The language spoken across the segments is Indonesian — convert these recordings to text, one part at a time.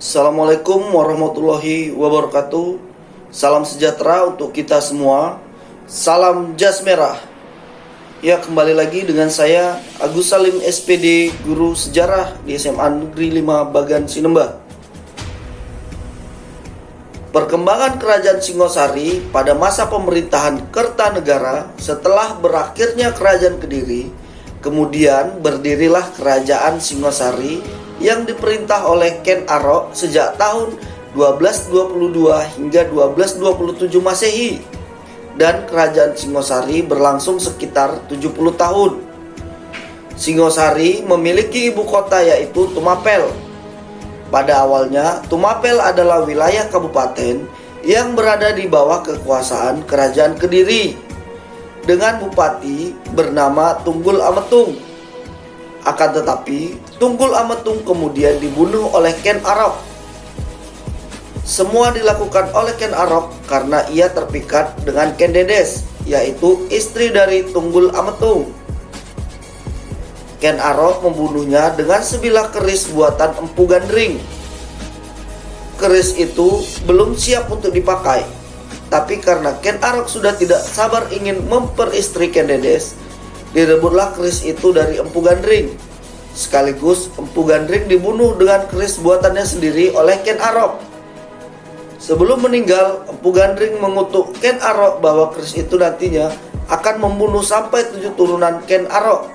Assalamualaikum warahmatullahi wabarakatuh. Salam sejahtera untuk kita semua. Salam jas merah. Ya, kembali lagi dengan saya Agus Salim SPD, guru sejarah di SMA Negeri 5 Bagan Sinembah. Perkembangan Kerajaan Singosari pada masa pemerintahan Kertanegara setelah berakhirnya Kerajaan Kediri, kemudian berdirilah Kerajaan Singosari yang diperintah oleh Ken Arok sejak tahun 1222 hingga 1227 Masehi, dan Kerajaan Singosari berlangsung sekitar 70 tahun. Singosari memiliki ibu kota yaitu Tumapel. Pada awalnya, Tumapel adalah wilayah kabupaten yang berada di bawah kekuasaan Kerajaan Kediri dengan bupati bernama Tunggul Ametung. Akan tetapi, Tunggul Ametung kemudian dibunuh oleh Ken Arok. Semua dilakukan oleh Ken Arok karena ia terpikat dengan Ken Dedes, yaitu istri dari Tunggul Ametung. Ken Arok membunuhnya dengan sebilah keris buatan Empu Gandring. Keris itu belum siap untuk dipakai, tapi karena Ken Arok sudah tidak sabar ingin memperistri Ken Dedes, direbutlah keris itu dari Empu Gandring. Sekaligus Empu Gandring dibunuh dengan keris buatannya sendiri oleh Ken Arok. Sebelum meninggal, Empu Gandring mengutuk Ken Arok bahwa keris itu nantinya akan membunuh sampai 7 turunan Ken Arok.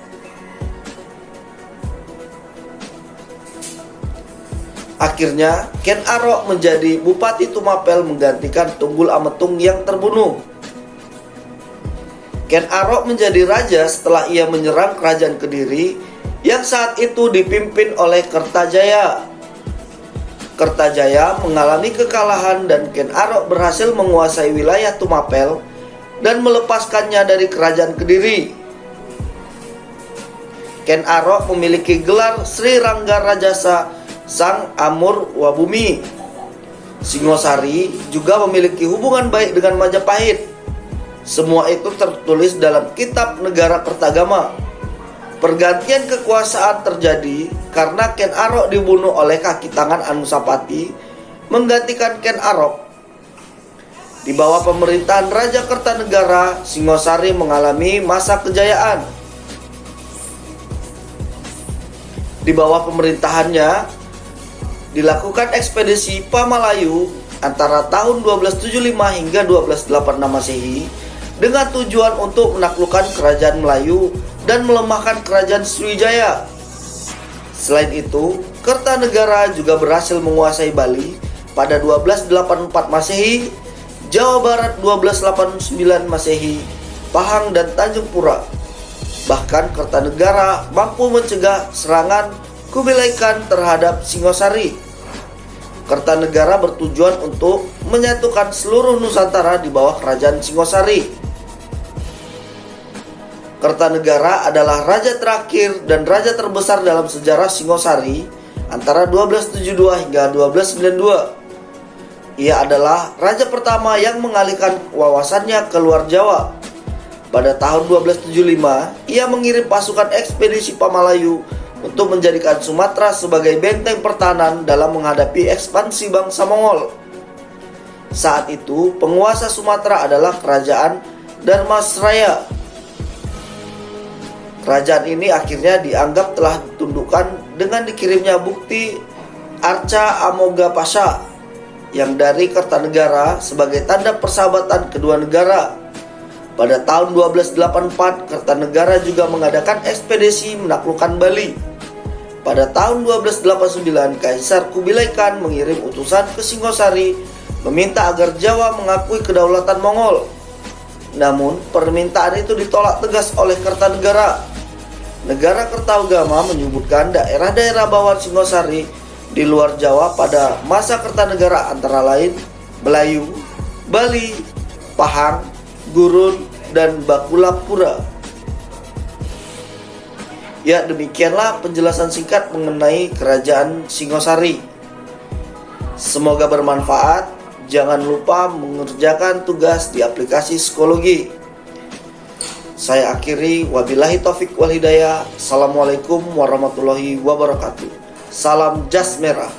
Akhirnya Ken Arok menjadi Bupati Tumapel menggantikan Tunggul Ametung yang terbunuh. Ken Arok menjadi raja setelah ia menyerang Kerajaan Kediri yang saat itu dipimpin oleh Kertajaya. Kertajaya mengalami kekalahan dan Ken Arok berhasil menguasai wilayah Tumapel dan melepaskannya dari Kerajaan Kediri. Ken Arok memiliki gelar Sri Rangga Rajasa Sang Amur Wabumi. Singosari juga memiliki hubungan baik dengan Majapahit. Semua itu tertulis dalam Kitab Negara Kertagama. Pergantian kekuasaan terjadi karena Ken Arok dibunuh oleh kaki tangan Anusapati menggantikan Ken Arok. Di bawah pemerintahan Raja Kertanegara, Singosari mengalami masa kejayaan. Di bawah pemerintahannya dilakukan ekspedisi Pamalayu antara tahun 1275 hingga 1286 Masehi dengan tujuan untuk menaklukkan Kerajaan Melayu dan melemahkan Kerajaan Sriwijaya. Selain itu, Kertanegara juga berhasil menguasai Bali pada 1284 Masehi, Jawa Barat 1289 Masehi, Pahang dan Tanjung Pura. Bahkan Kertanegara mampu mencegah serangan Kubilai Khan terhadap Singosari. Kertanegara bertujuan untuk menyatukan seluruh Nusantara di bawah Kerajaan Singosari. Kertanegara adalah raja terakhir dan raja terbesar dalam sejarah Singosari antara 1272 hingga 1292. Ia adalah raja pertama yang mengalihkan wawasannya ke luar Jawa. Pada tahun 1275, ia mengirim pasukan ekspedisi Pamalayu untuk menjadikan Sumatera sebagai benteng pertahanan dalam menghadapi ekspansi bangsa Mongol. Saat itu, penguasa Sumatera adalah Kerajaan Dharmasraya. Kerajaan ini akhirnya dianggap telah ditundukkan dengan dikirimnya bukti Arca Amoga Pasha yang dari Kertanegara sebagai tanda persahabatan kedua negara. Pada tahun 1284, Kertanegara juga mengadakan ekspedisi menaklukkan Bali. Pada tahun 1289, Kaisar Kubilai Khan mengirim utusan ke Singosari meminta agar Jawa mengakui kedaulatan Mongol. Namun, permintaan itu ditolak tegas oleh Kertanegara. Negara Kertagama menyebutkan daerah-daerah bawahan Singosari di luar Jawa pada masa Kertanegara antara lain Melayu, Bali, Pahang, Gurun, dan Bakulapura. Ya, demikianlah penjelasan singkat mengenai Kerajaan Singosari. Semoga bermanfaat. Jangan lupa mengerjakan tugas di aplikasi psikologi. Saya akhiri, wabillahi taufik wal hidayah. Assalamualaikum warahmatullahi wabarakatuh. Salam jas merah.